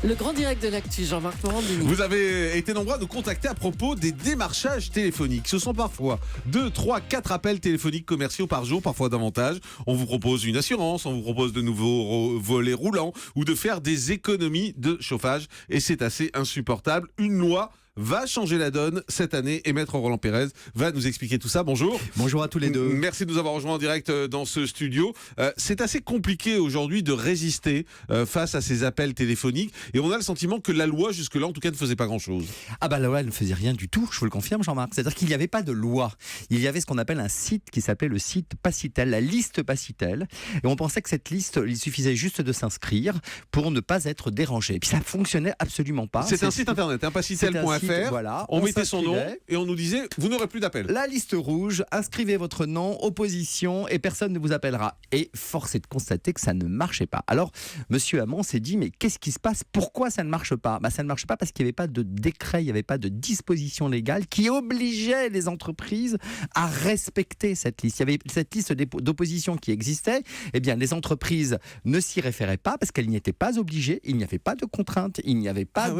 Le grand direct de l'actu, Jean-Marc Morandini. Vous avez été nombreux à nous contacter à propos des démarchages téléphoniques. Ce sont parfois 2, 3, 4 appels téléphoniques commerciaux par jour, parfois davantage. On vous propose une assurance, on vous propose de nouveaux volets roulants ou de faire des économies de chauffage. Et c'est assez insupportable. Une loi va changer la donne cette année et Maître Roland Pérez va nous expliquer tout ça. Bonjour. Bonjour à tous les deux. Merci de nous avoir rejoints en direct dans ce studio. C'est assez compliqué aujourd'hui de résister face à ces appels téléphoniques et on a le sentiment que la loi jusque-là en tout cas ne faisait pas grand-chose. Ah bah la loi elle ne faisait rien du tout, je vous le confirme Jean-Marc. C'est-à-dire qu'il n'y avait pas de loi. Il y avait ce qu'on appelle un site qui s'appelait le site Pacitel, la liste Pacitel. Et on pensait que cette liste, il suffisait juste de s'inscrire pour ne pas être dérangé. Et puis ça fonctionnait absolument pas. C'est un site internet, pacitel.fr. Voilà, on mettait son nom et on nous disait vous n'aurez plus d'appel. La liste rouge, inscrivez votre nom, opposition et personne ne vous appellera. Et force est de constater que ça ne marchait pas. Alors Monsieur Hamon s'est dit mais qu'est-ce qui se passe? Pourquoi ça ne marche pas? Ça ne marche pas parce qu'il n'y avait pas de décret, il n'y avait pas de disposition légale qui obligeait les entreprises à respecter cette liste. Il y avait cette liste d'opposition qui existait. Eh bien les entreprises ne s'y référaient pas parce qu'elles n'y étaient pas obligées. Il n'y avait pas de contrainte. Il n'y avait pas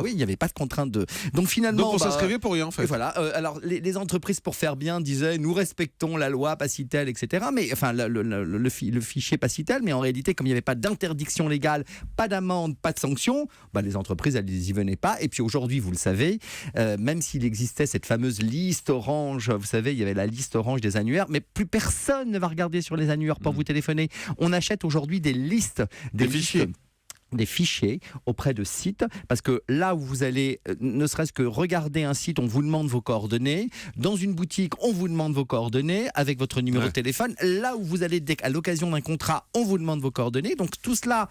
il n'y avait pas de contrainte de. Donc finalement, on s'inscrivait pour rien en fait. Voilà. Alors les entreprises pour faire bien disaient nous respectons la loi Pacitel, etc. Mais enfin le fichier Pacitel, mais en réalité comme il n'y avait pas d'interdiction légale, pas d'amende, pas de sanction, les entreprises elles n'y venaient pas. Et puis aujourd'hui vous le savez, même s'il existait cette fameuse liste orange, vous savez il y avait la liste orange des annuaires, mais plus personne ne va regarder sur les annuaires pour vous téléphoner. On achète aujourd'hui des listes, des fichiers auprès de sites, parce que là où vous allez, ne serait-ce que regarder un site, on vous demande vos coordonnées. Dans une boutique, on vous demande vos coordonnées avec votre numéro de téléphone. Là où vous allez, à l'occasion d'un contrat, on vous demande vos coordonnées. Donc tout cela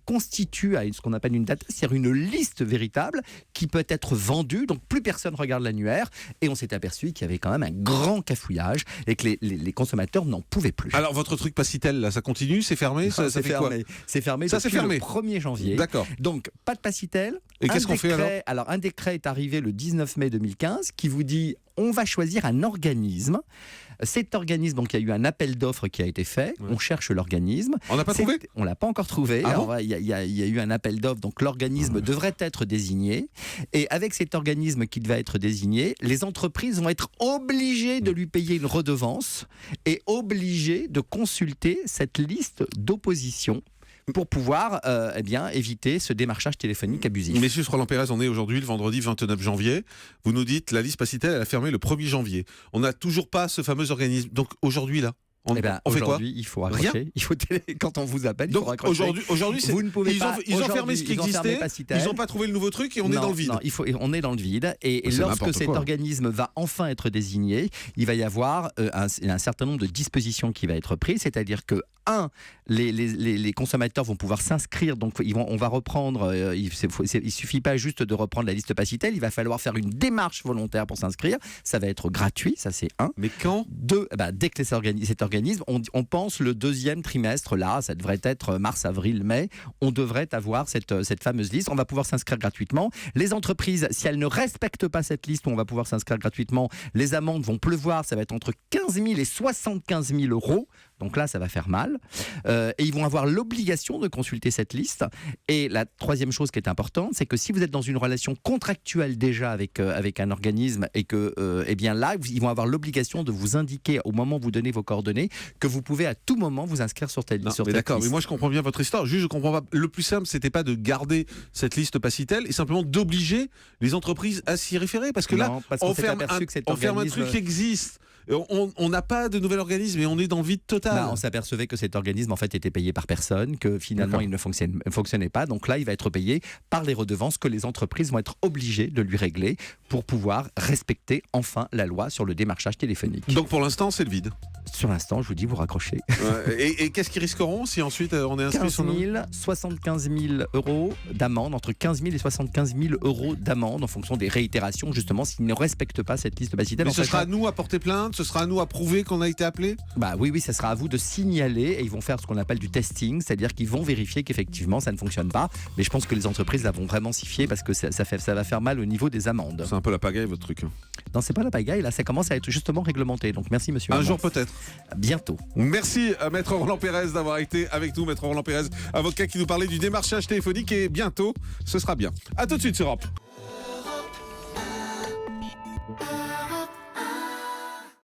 constitue à ce qu'on appelle une data, c'est-à-dire une liste véritable qui peut être vendue. Donc plus personne regarde l'annuaire. Et on s'est aperçu qu'il y avait quand même un grand cafouillage et que les consommateurs n'en pouvaient plus. Alors votre truc Pacitel, là, ça continue? C'est fermé? C'est fermé. C'est fermé depuis le 1er janvier. D'accord. Donc, pas de Pacitel. Et qu'est-ce qu'on fait alors? Alors, un décret est arrivé le 19 mai 2015 qui vous dit on va choisir un organisme. Cet organisme, donc il y a eu un appel d'offres qui a été fait. On cherche l'organisme. On n'a pas trouvé? On l'a pas encore trouvé. Il y a eu un appel d'offres, donc l'organisme devrait être désigné. Et avec cet organisme qui devait être désigné, les entreprises vont être obligées de lui payer une redevance et obligées de consulter cette liste d'opposition pour pouvoir éviter ce démarchage téléphonique abusif. Messieurs Roland Pérez, on est aujourd'hui le vendredi 29 janvier. Vous nous dites la liste Pacitel elle a fermé le 1er janvier. On n'a toujours pas ce fameux organisme. Donc aujourd'hui là, on fait quoi? Aujourd'hui, il faut raccrocher. Quand on vous appelle, il faut raccrocher. Aujourd'hui, ils ont fermé ce qui existait. Ils n'ont pas trouvé le nouveau truc et on est dans le vide. On est dans le vide. Et lorsque cet organisme va enfin être désigné, il va y avoir un certain nombre de dispositions qui va être prises. C'est-à-dire que les consommateurs vont pouvoir s'inscrire. Donc, on va reprendre. Il suffit pas juste de reprendre la liste Pacitel. Il va falloir faire une démarche volontaire pour s'inscrire. Ça va être gratuit. Ça, c'est un. Mais quand? Deux. Dès que cet organisme, on pense le 2e trimestre, là, ça devrait être mars, avril, mai, on devrait avoir cette fameuse liste. On va pouvoir s'inscrire gratuitement. Les entreprises, si elles ne respectent pas cette liste où on va pouvoir s'inscrire gratuitement, les amendes vont pleuvoir, ça va être entre 15 000 et 75 000 euros. Donc là, ça va faire mal. Et ils vont avoir l'obligation de consulter cette liste. Et la troisième chose qui est importante, c'est que si vous êtes dans une relation contractuelle déjà avec un organisme et que, là, ils vont avoir l'obligation de vous indiquer au moment où vous donnez vos coordonnées que vous pouvez à tout moment vous inscrire sur telle liste. D'accord, mais moi je comprends bien votre histoire. Juste, je comprends pas. Le plus simple, c'était pas de garder cette liste Pacitel et simplement d'obliger les entreprises à s'y référer, parce que on ferme un truc qui existe. On n'a pas de nouvel organisme et on est dans le vide total. On s'apercevait que cet organisme en fait était payé par personne, que finalement il ne fonctionnait pas. Donc là, il va être payé par les redevances que les entreprises vont être obligées de lui régler pour pouvoir respecter enfin la loi sur le démarchage téléphonique. Donc pour l'instant, c'est le vide. Sur l'instant, je vous dis, vous raccrochez. Et qu'est-ce qu'ils risqueront si ensuite on est inscrit sur 15 000, 75 000 euros d'amende, entre 15 000 et 75 000 euros d'amende en fonction des réitérations, justement, s'ils ne respectent pas cette liste Pacitel. Mais ce sera à nous à porter plainte, ce sera à nous à prouver qu'on a été appelé? Oui, ça sera à vous de signaler et ils vont faire ce qu'on appelle du testing, c'est-à-dire qu'ils vont vérifier qu'effectivement ça ne fonctionne pas. Mais je pense que les entreprises là vont vraiment s'y fier parce que ça va faire mal au niveau des amendes. C'est un peu la pagaille votre truc. Non, c'est pas la pagaille, là, ça commence à être justement réglementé. Donc merci, monsieur. Un Armand. jour peut-être. Bientôt. Merci à Maître Roland Pérez d'avoir été avec nous. Maître Roland Pérez, avocat qui nous parlait du démarchage téléphonique, et bientôt, ce sera bien. À tout de suite sur Europe.